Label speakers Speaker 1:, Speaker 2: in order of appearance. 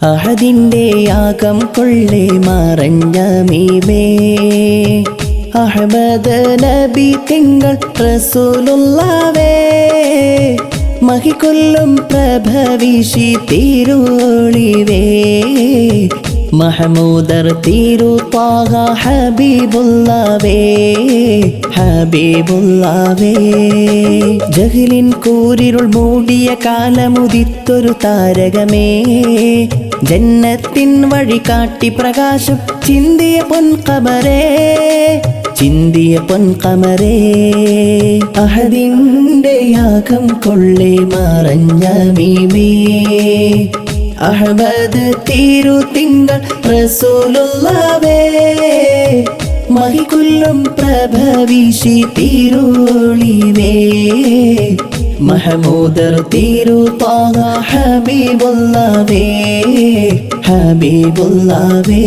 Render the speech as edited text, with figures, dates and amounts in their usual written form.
Speaker 1: അഹദിന്റെ യാഗം കൊള്ളേ മറഞ്ഞ മീമേ അഹ്മദ് നബി തിങ്കൾ റസൂലുള്ളാവേ മഹികൊല്ലും പ്രഭവിഷി തിരുളിവേ മഹമൂദർ തിരു ത്വാഹ ഹബീബുള്ളാവേ ഹബീബുള്ളാവേ ജഹ്ലിൻ കൂരിരുൾ മൂടിയ കാലമുദിത്തൊരു താരകമേ ജന്നത്തിൻ വഴി കാട്ടി പ്രകാശം ചിന്തിയ പൊൻകമരേ ചിന്തിയ പൊൻകമരേ അഹദിന്റെ യാഗം കൊള്ളേ മറഞ്ഞ മീമേ അഹ്മദ് തിരു തിങ്കൾ റസൂലുള്ളാവേ മഹികൊല്ലും പ്രഭവിഷി തിരുളിവേ മഹമൂദർ തിരു ത്വാഹ ഹബീബുള്ളാവേ ഹബീബുള്ളാവേ